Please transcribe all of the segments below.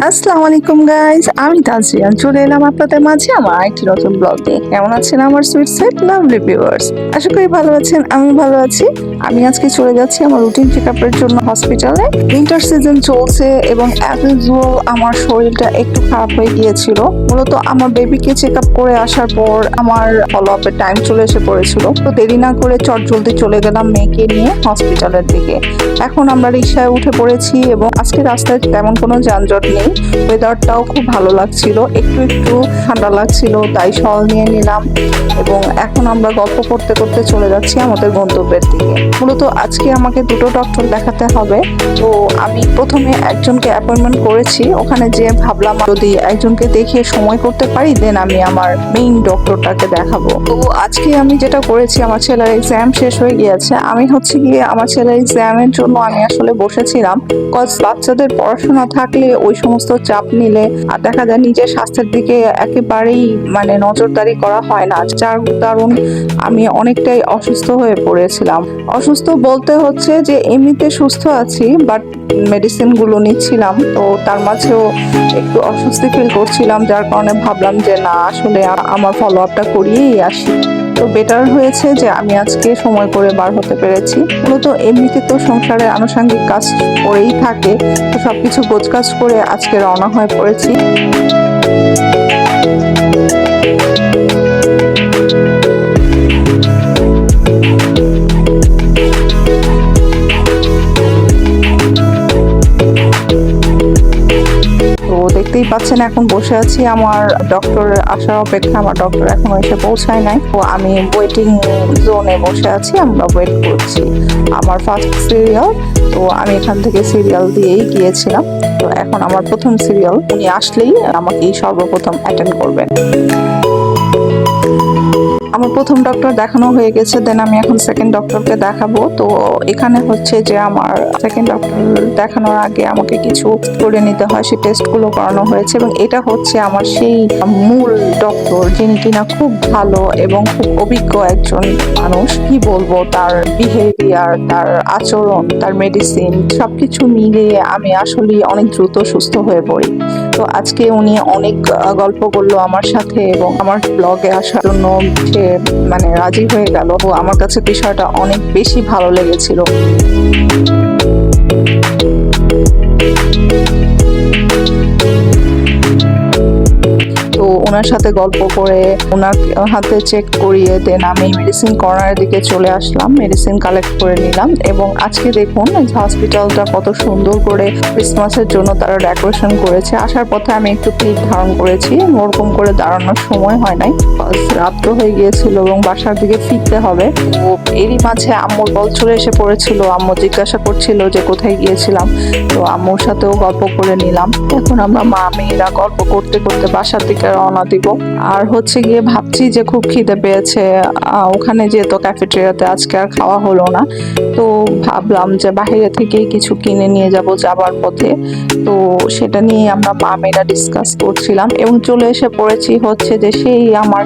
আসসালামু আলাইকুম গাইস, আমি তাজরিয়া চলে এলাম আপনাদের মাঝে আমার আরেকটি নতুন ব্লগ নিয়ে। কেমন আছেন আমার সুইট সুইট লাভলি ভিউয়ার্স? আশা করি ভালো আছেন, আমি ভালো আছি। আমি আজকে চলে যাচ্ছি আমার রুটিন চেকআপের জন্য হসপিটালে। উইন্টার সিজন চলছে এবং অ্যাজ ইউজুয়াল আমার শরীরটা একটু খারাপ হয়ে গিয়েছিল। মূলত আমার বেবিকে চেকআপ করে আসার পর আমার ফলো আপের টাইম চলে এসে পড়েছিল, তো দেরি না করে চটজলদি চলে গেলাম মেয়েকে নিয়ে হসপিটালের দিকে। এখন আমরা রিক্সায় উঠে পড়েছি এবং আজকে রাস্তায় তেমন কোনো যানজট নেই। ওয়েদারটাও খুব ভালো লাগছিল, একটু একটু ঠান্ডা লাগছিল, তাই শল নিয়ে নিলাম এবং এখন আমরা গল্প করতে করতে চলে যাচ্ছি আমাদের গন্তব্যের দিকে। মূলত আজকে আমাকে দুটো ডক্টর দেখাতে হবে, তো আমি প্রথমে একজনকে অ্যাপয়েন্টমেন্ট করেছি। ওখানে যেয়ে ভাবলাম যদি একজনকে দেখিয়ে সময় করতে পারি দেন আমি আমার মেইন ডক্টরটাকে দেখাবো। তো আজকে আমি যেটা করেছি, আমার ছেলের এক্সাম শেষ হয়ে গিয়েছে। আমি হচ্ছে গিয়ে আমার ছেলের এক্সামের জন্য আমি আসলে বসেছিলাম, কজ বাচ্চাদের পড়াশোনা থাকলে ওই সমস্ত চাপ নিলে আর দেখা যায় নিজের স্বাস্থ্যের দিকে একেবারেই নজরদারি করা হয় না, যার দারুণ আমি অনেকটাই অসুস্থ হয়ে পড়েছিলাম। অসুস্থ বলতে হচ্ছে যে এমনিতে সুস্থ আছি, বাট মেডিসিন গুলো নিচ্ছিলাম, তো তার মাঝেও একটু অস্বস্তি ফিল করছিলাম, যার কারণে ভাবলাম যে না, আসলে আমার ফলো আপটা করিয়েই আসি। তো বেটার হয়েছে যে আমি আজকে সময় করে বার হতে পেরেছি। মূলত এমনিতে তো সংসারে আনুষঙ্গিক কাজ করেই থাকে, তো সবকিছু গোছগাছ করে আজকে রওনা হয়ে পড়েছি। দেখতেই পাচ্ছেন এখন বসে আছি আমার ডক্টর আসার অপেক্ষা। আমার ডক্টর এখনো এসে পৌঁছায় নাই, তো আমি ওয়েটিং জোনে বসে আছি, আমরা ওয়েট করছি আমার ফার্স্ট সিরিয়াল। তো আমি এখান থেকে সিরিয়াল দিয়েই গিয়েছিলাম, তো এখন আমার প্রথম সিরিয়াল। উনি আসলেই আমাকেই সর্বপ্রথম অ্যাটেন্ড করবেন। আমার প্রথম ডক্টর দেখানো হয়ে গেছে, দেন আমি এখন সেকেন্ড ডক্টরকে দেখাবো। তো এখানে হচ্ছে যে আমার সেকেন্ড ডক্টর দেখানোর আগে আমাকে কিছু করে নিতে হয়, সেই টেস্টগুলো করানো হয়েছে এবং এটা হচ্ছে আমার সেই মূল ডক্টর যিনি কিনা খুব ভালো এবং খুব অভিজ্ঞ একজন মানুষ। কি বলবো, তার বিহেভিয়ার, তার আচরণ, তার মেডিসিন সবকিছু মিলিয়ে আমি আসলে অনেক দ্রুত সুস্থ হয়ে পড়ি। তো আজকে উনি অনেক গল্প করলো আমার সাথে এবং আমার ব্লগে আসার জন্য সে রাজি হয়ে গেল। তো আমার কাছে বিষয়টা অনেক বেশি ভালো লেগেছিল। তো ওনার সাথে গল্প করে ওনার হাতে চেক করিয়ে দেন আমি মেডিসিন কর্নারের দিকে চলে আসলাম, মেডিসিন কালেক্ট করে নিলাম। এবং আজকে দেখুন হসপিটালটা কত সুন্দর করে ক্রিসমাসের জন্য তারা ডেকোরেশন করেছে। আসার পথে আমি একটু ক্লিপ ধারণ করেছি, ওরকম করে দাঁড়ানোর সময় হয় নাই, রাত্র হয়ে গিয়েছিল এবং বাসার দিকে ফিরতে হবে। তো এরই মাঝে আম্মুর কল চলে এসে পড়েছিল। আম্মু জিজ্ঞাসা করছিল যে কোথায় গিয়েছিলাম, তো আম্মুর সাথেও গল্প করে নিলাম। এখন আমরা মা মেয়েরা গল্প করতে করতে বাসার দিকে রওনা দিব। আর হচ্ছে গিয়ে ভাবছি যে খুব খিদে পেয়েছে, ওখানে যেহেতু ক্যাফেটেরিয়াতে আজকে আর খাওয়া হলো না, তো ভাবলাম যে বাইরে থেকেই কিছু কিনে নিয়ে যাব যাবার পথে। তো সেটা নিয়ে আমরা মা মেয়েরা ডিসকাস করছিলাম এবং চলে এসে পড়েছি হচ্ছে যে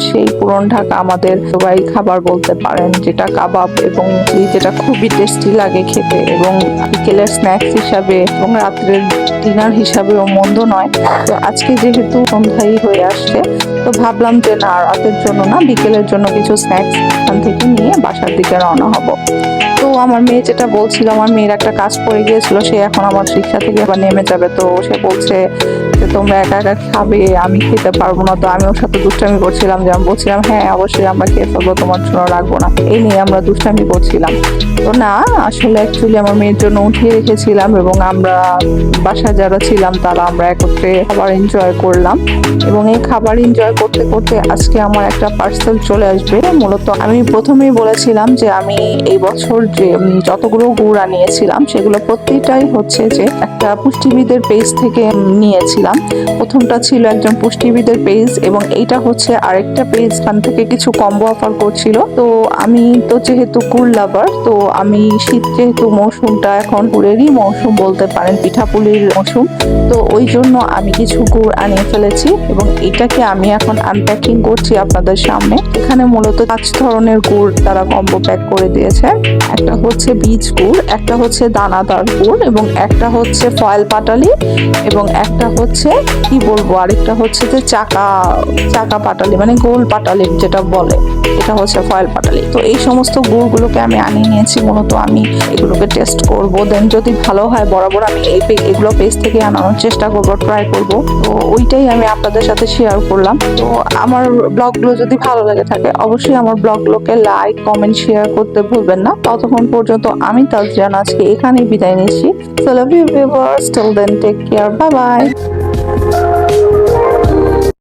সেই পুরন ঢাকা আমাদের বাড়ির খাবার বলতে পারেন, যেটা কাবাব এবং যেটা খুবই টেস্টি লাগে খেতে এবং বিকেলের স্ন্যাক্স হিসাবে এবং রাত্রের ডিনার হিসাবেও মন্দ নয়। তো আজকে যেহেতু সন্ধ্যায় হয়ে আসছে, তো ভাবলাম যে না, রাতের জন্য না, বিকেলের জন্য কিছু স্ন্যাক্স এখান থেকে নিয়ে বাসার দিকে রওনা হব। তো আমার মেয়ে যেটা বলছিল, আমার মেয়ের একটা কাজ পড়ে গিয়েছিল, সে এখন আমার রিক্সা থেকে আবার নেমে যাবে। তো সে বলছে যে তোমরা একা একা খাবে, আমি খেতে পারবো না। তো আমি ওর সাথে দুষ্টামি করছিলাম, যে আমি বলছিলাম হ্যাঁ অবশ্যই আমরা খেয়ে ফেলবো, তোমার জন্য রাখবো না। এই নিয়ে আমরা দুষ্টামি করছিলাম। তো না, আসলে অ্যাকচুয়ালি আমার মেয়ের জন্য উঠিয়ে রেখেছিলাম এবং আমরা বাসায় যারা ছিলাম তারা আমরা একত্রে খাবার এনজয় করলাম। এবং এই খাবার এনজয় করতে করতে আজকে আমার একটা পার্সেল চলে আসবে। মূলত আমি প্রথমেই বলেছিলাম যে আমি এই বছর যে যতগুলো গুড় আনিয়েছিলাম সেগুলো প্রত্যেকটাই হচ্ছে যে একটা পুষ্টিবিদের পেজ থেকে নিয়েছিলাম। প্রথমটা ছিল একজন পুষ্টিবিদের পেজ এবং এইটা হচ্ছে আরেকটা পেজ, খান থেকে কিছু কম্বো অফার করছিল। তো আমি তো যেহেতু গুড় লাভার, তো আমি শীত যেহেতু মৌসুমটা এখন গুড়েরই মৌসুম বলতে পারেন, পিঠাপুলির মৌসুম, তো ওই জন্য আমি কিছু গুড় আনিয়ে ফেলেছি এবং এটাকে আমি এখন আনপ্যাকিং করছি আপনাদের সামনে। এখানে মূলত 5 ধরনের গুড় তারা কম্বো প্যাক করে দিয়েছে। একটা হচ্ছে বীজ গুড়, একটা হচ্ছে দানাদার গুড় এবং একটা হচ্ছে ফয়েল পাটালি এবং একটা হচ্ছে হচ্ছে কি বলবো, আরেকটা হচ্ছে যে চাকা চাকা পাটালি মানে গোল পাটালি যেটা বলে, এটা হচ্ছে ফয়েল পাটালি। তো এই সমস্ত গুড়গুলোকে আমি আনিয়ে নিয়েছি, মূলত আমি এগুলোকে টেস্ট করব, দেন যদি ভালো হয় বরাবর আমি এগুলো পেজ থেকে আনানোর চেষ্টা করব, ট্রাই করব। তো ওইটাই আমি আপনাদের সাথে শেয়ার করলাম। তো আমার ব্লগগুলো যদি ভালো লেগে থাকে অবশ্যই আমার ব্লগগুলোকে লাইক কমেন্ট শেয়ার করতে ভুলবেন না। ততক্ষণ পর্যন্ত আমি তাসজান আজকে এখানেই বিদায় নিচ্ছি। So love you viewers, till then take care, bye bye.